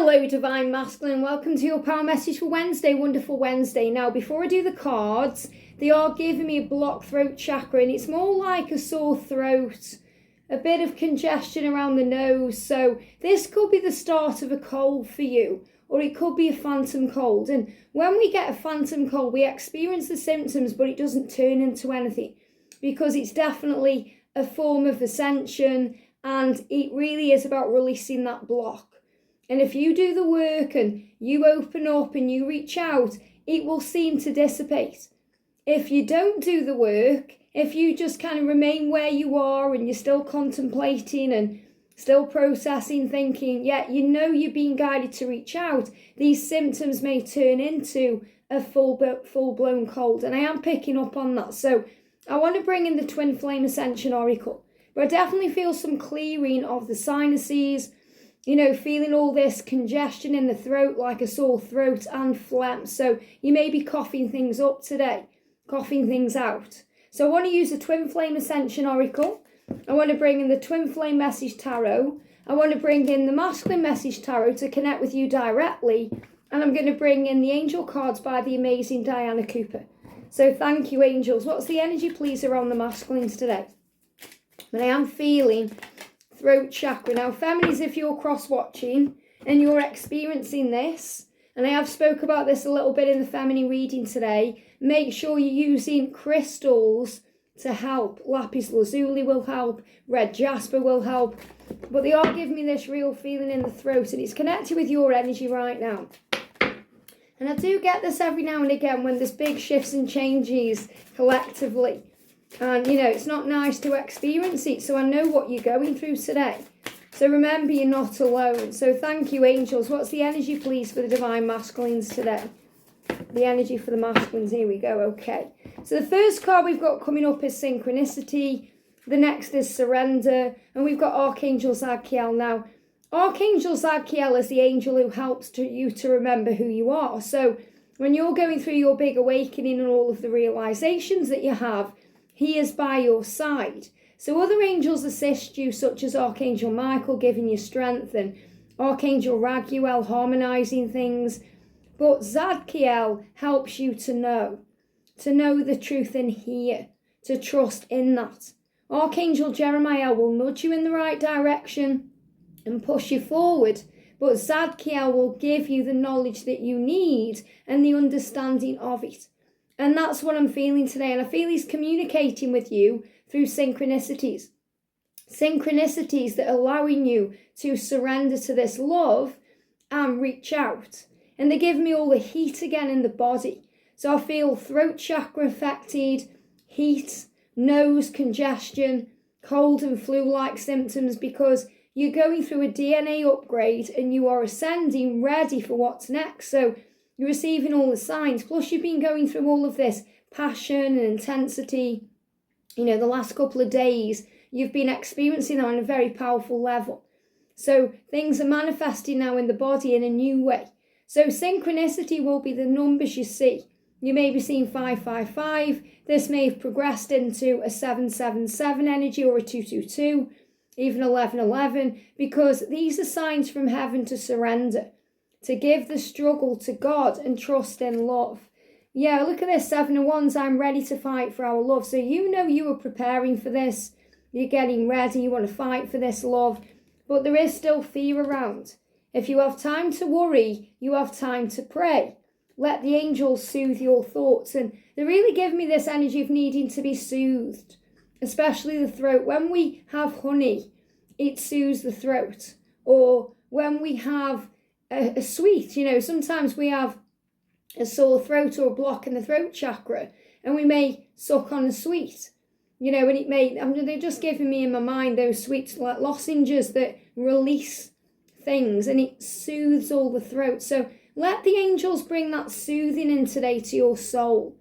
Hello, Divine Masculine. Welcome to your power message for Wednesday, Wonderful Wednesday. Now, before I do the cards, they are giving me a blocked throat chakra, and it's more like a sore throat, a bit of congestion around the nose. So this could be the start of a cold for you, or it could be a phantom cold. And when we get a phantom cold, we experience the symptoms, but it doesn't turn into anything because it's definitely a form of ascension, and it really is about releasing that block. And if you do the work and you open up and you reach out, it will seem to dissipate. If you don't do the work, if you just kind of remain where you are and you're still contemplating and still processing, thinking, yeah, you know you're being guided to reach out, these symptoms may turn into a full-blown cold. And I am picking up on that. So I want to bring in the Twin Flame Ascension Oracle. But I definitely feel some clearing of the sinuses, you know, feeling all this congestion in the throat, like a sore throat and phlegm. So you may be coughing things up today, coughing things out. So I want to use the Twin Flame Ascension Oracle. I want to bring in the Twin Flame Message Tarot. I want to bring in the Masculine Message Tarot to connect with you directly. And I'm going to bring in the Angel cards by the amazing Diana Cooper. So thank you, angels. What's the energy, please, around the masculines today? But I am feeling throat chakra. Now, feminines, if you're cross-watching and you're experiencing this, and I have spoke about this a little bit in the feminine reading today, make sure you're using crystals to help. Lapis lazuli will help, red jasper will help, but they are giving me this real feeling in the throat, and it's connected with your energy right now. And I do get this every now and again when there's big shifts and changes collectively. And, you know, it's not nice to experience it. So I know what you're going through today. So remember, you're not alone. So thank you, angels. What's the energy, please, for the Divine Masculines today? The energy for the masculines. Here we go. Okay. So the first card we've got coming up is synchronicity. The next is surrender. And we've got Archangel Zadkiel. Now, Archangel Zadkiel is the angel who helps you to remember who you are. So when you're going through your big awakening and all of the realizations that you have, he is by your side. So other angels assist you, such as Archangel Michael, giving you strength, and Archangel Raguel, harmonizing things. But Zadkiel helps you to know the truth in here, to trust in that. Archangel Jeremiah will nudge you in the right direction and push you forward. But Zadkiel will give you the knowledge that you need and the understanding of it. And that's what I'm feeling today. And I feel he's communicating with you through synchronicities. Synchronicities that are allowing you to surrender to this love and reach out. And they give me all the heat again in the body. So I feel throat chakra affected, heat, nose congestion, cold and flu-like symptoms, because you're going through a DNA upgrade and you are ascending, ready for what's next. So you're receiving all the signs, plus you've been going through all of this passion and intensity. You know, the last couple of days, you've been experiencing that on a very powerful level. So things are manifesting now in the body in a new way. So synchronicity will be the numbers you see. You may be seeing 555. This may have progressed into a 777 energy or a 222, even 1111, because these are signs from heaven to surrender, to give the struggle to God and trust in love. Yeah, look at this, 7 of Wands, I'm ready to fight for our love. So you know you were preparing for this. You're getting ready, you want to fight for this love. But there is still fear around. If you have time to worry, you have time to pray. Let the angels soothe your thoughts. And they really give me this energy of needing to be soothed, especially the throat. When we have honey, it soothes the throat. Or when we have a sweet, you know, sometimes we have a sore throat or a block in the throat chakra, and we may suck on a sweet, you know, and it may, they're just giving me in my mind those sweets like lozenges that release things, and it soothes all the throat. So let the angels bring that soothing in today to your soul,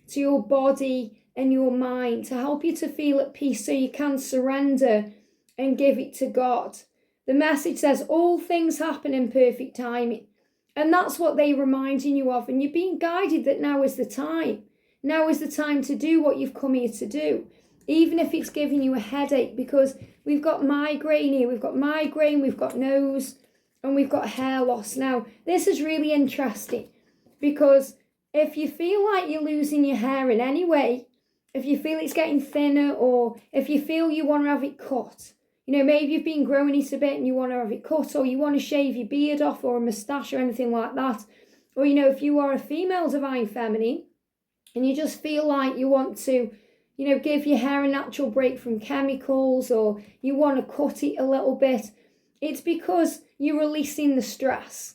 to your body and your mind, to help you to feel at peace so you can surrender and give it to God. The message says all things happen in perfect timing. And that's what they're reminding you of. And you're being guided that now is the time. Now is the time to do what you've come here to do. Even if it's giving you a headache, because we've got migraine here. We've got migraine, we've got nose and we've got hair loss. Now, this is really interesting because if you feel like you're losing your hair in any way, if you feel it's getting thinner, or if you feel you want to have it cut, maybe you've been growing it a bit and you want to have it cut, or you want to shave your beard off or a moustache or anything like that, or, if you are a female divine feminine and you just feel like you want to, give your hair a natural break from chemicals, or you want to cut it a little bit, it's because you're releasing the stress.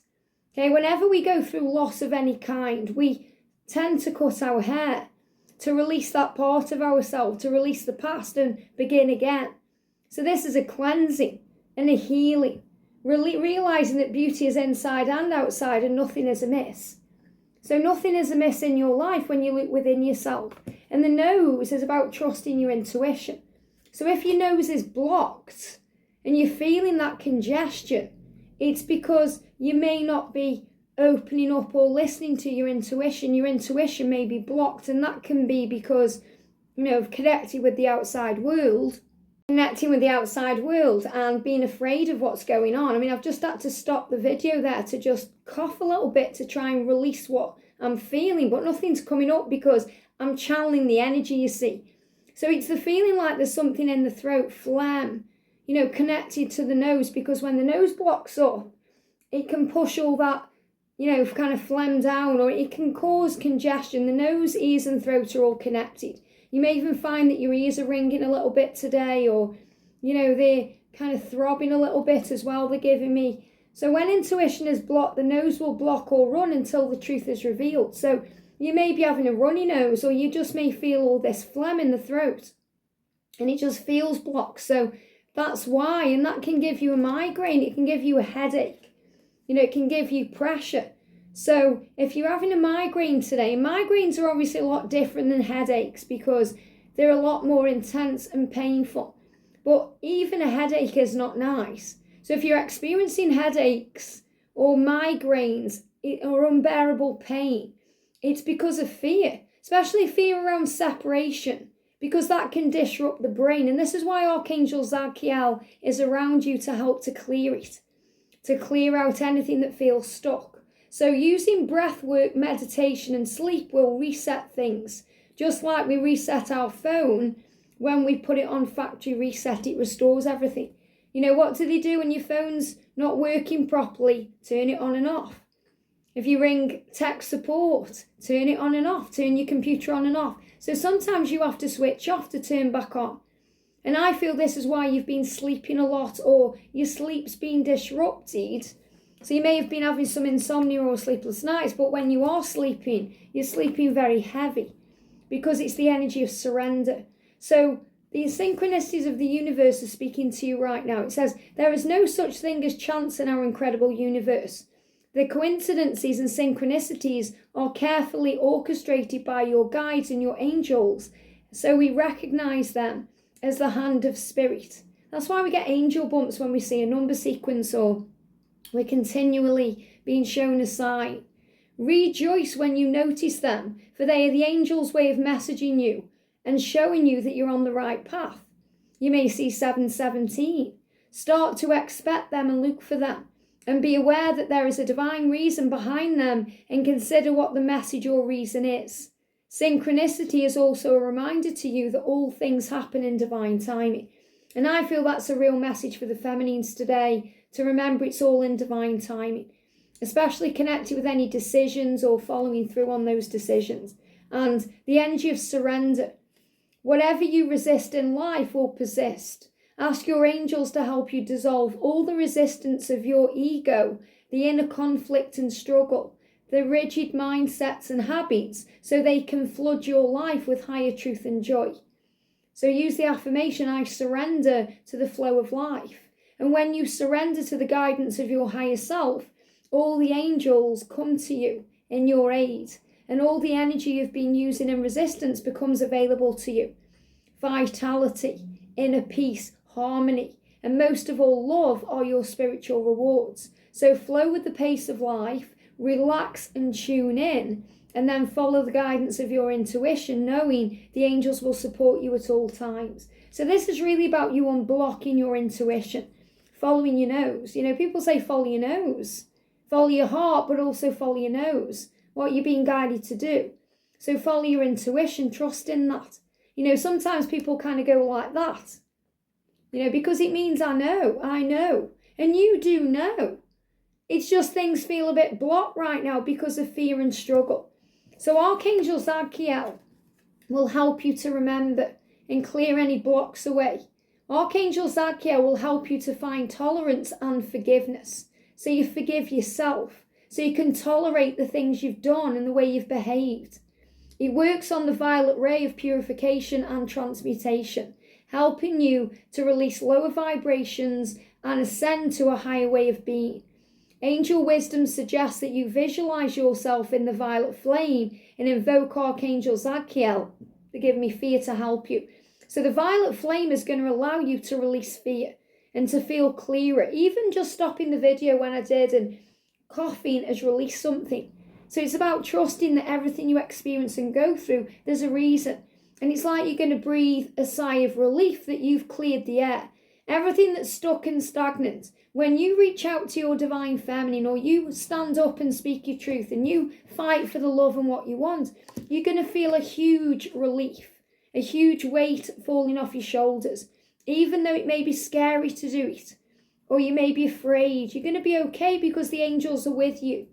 Okay, whenever we go through loss of any kind, we tend to cut our hair to release that part of ourselves, to release the past and begin again. So this is a cleansing and a healing, realizing that beauty is inside and outside and nothing is amiss. So nothing is amiss in your life when you look within yourself. And the nose is about trusting your intuition. So if your nose is blocked and you're feeling that congestion, it's because you may not be opening up or listening to your intuition. Your intuition may be blocked, and that can be because, of connecting with the outside world and being afraid of what's going on. I mean, I've just had to stop the video there to just cough a little bit to try and release what I'm feeling, but nothing's coming up because I'm channeling the energy, you see. So it's the feeling like there's something in the throat, phlegm, connected to the nose, because when the nose blocks up, it can push all that, kind of phlegm down, or it can cause congestion. The nose, ears and throat are all connected. You may even find that your ears are ringing a little bit today, or, they're kind of throbbing a little bit as well, they're giving me. So when intuition is blocked, the nose will block or run until the truth is revealed. So you may be having a runny nose, or you just may feel all this phlegm in the throat and it just feels blocked. So that's why, and that can give you a migraine, it can give you a headache, it can give you pressure. So if you're having a migraine today, migraines are obviously a lot different than headaches because they're a lot more intense and painful. But even a headache is not nice. So if you're experiencing headaches or migraines or unbearable pain, it's because of fear, especially fear around separation, because that can disrupt the brain. And this is why Archangel Zadkiel is around you to help to clear it, to clear out anything that feels stuck. So using breath work, meditation and sleep will reset things. Just like we reset our phone, when we put it on factory reset, it restores everything. What do they do when your phone's not working properly? Turn it on and off. If you ring tech support, turn it on and off. Turn your computer on and off. So sometimes you have to switch off to turn back on. And I feel this is why you've been sleeping a lot, or your sleep's been disrupted. So you may have been having some insomnia or sleepless nights, but when you are sleeping, you're sleeping very heavy because it's the energy of surrender. So the synchronicities of the universe are speaking to you right now. It says, there is no such thing as chance in our incredible universe. The coincidences and synchronicities are carefully orchestrated by your guides and your angels. So we recognize them as the hand of spirit. That's why we get angel bumps when we see a number sequence, or we're continually being shown a sign. Rejoice when you notice them, for they are the angel's way of messaging you and showing you that you're on the right path. You may see 717. Start to expect them and look for them, and be aware that there is a divine reason behind them, and consider what the message or reason is. Synchronicity is also a reminder to you that all things happen in divine timing. And I feel that's a real message for the feminines today, to remember it's all in divine timing, especially connected with any decisions or following through on those decisions. And the energy of surrender. Whatever you resist in life will persist. Ask your angels to help you dissolve all the resistance of your ego, the inner conflict and struggle, the rigid mindsets and habits, so they can flood your life with higher truth and joy. So use the affirmation, I surrender to the flow of life. And when you surrender to the guidance of your higher self, all the angels come to you in your aid, and all the energy you've been using in resistance becomes available to you. Vitality, inner peace, harmony, and most of all, love are your spiritual rewards. So flow with the pace of life, relax and tune in, and then follow the guidance of your intuition, knowing the angels will support you at all times. So this is really about you unblocking your intuition, following your nose. You know, people say follow your nose, follow your heart, but also follow your nose, what you're being guided to do. So follow your intuition, trust in that. You know, sometimes people kind of go like that, you know, because it means I know, and you do know. It's just things feel a bit blocked right now because of fear and struggle. So Archangel Zadkiel will help you to remember and clear any blocks away. Archangel Zadkiel will help you to find tolerance and forgiveness. So you forgive yourself. So you can tolerate the things you've done and the way you've behaved. It works on the violet ray of purification and transmutation, helping you to release lower vibrations and ascend to a higher way of being. Angel wisdom suggests that you visualize yourself in the violet flame and invoke Archangel Zadkiel to give me fear to help you. So the violet flame is going to allow you to release fear and to feel clearer. Even just stopping the video when I did and coughing has released something. So it's about trusting that everything you experience and go through, there's a reason. And it's like you're going to breathe a sigh of relief that you've cleared the air. Everything that's stuck and stagnant, when you reach out to your divine feminine, or you stand up and speak your truth and you fight for the love and what you want, you're going to feel a huge relief, a huge weight falling off your shoulders. Even though it may be scary to do it, or you may be afraid, you're going to be okay because the angels are with you.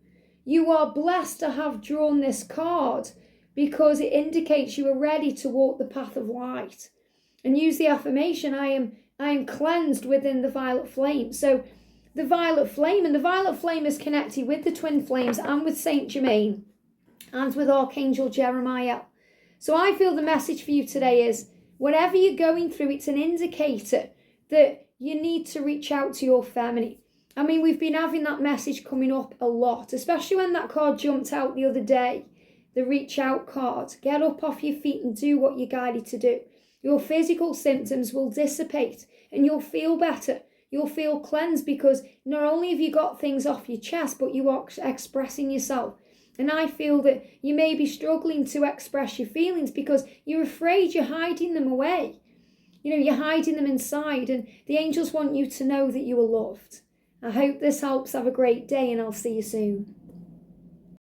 You are blessed to have drawn this card because it indicates you are ready to walk the path of light. And use the affirmation, I am cleansed within the violet flame. So the violet flame, and the violet flame is connected with the twin flames and with Saint Germain and with Archangel Jeremiah. So I feel the message for you today is, whatever you're going through, it's an indicator that you need to reach out to your feminine. I mean, we've been having that message coming up a lot, especially when that card jumped out the other day, the reach out card. Get up off your feet and do what you're guided to do. Your physical symptoms will dissipate and you'll feel better. You'll feel cleansed because not only have you got things off your chest, but you are expressing yourself. And I feel that you may be struggling to express your feelings because you're afraid you're hiding them away. You know, you're hiding them inside, and the angels want you to know that you are loved. I hope this helps. Have a great day, and I'll see you soon.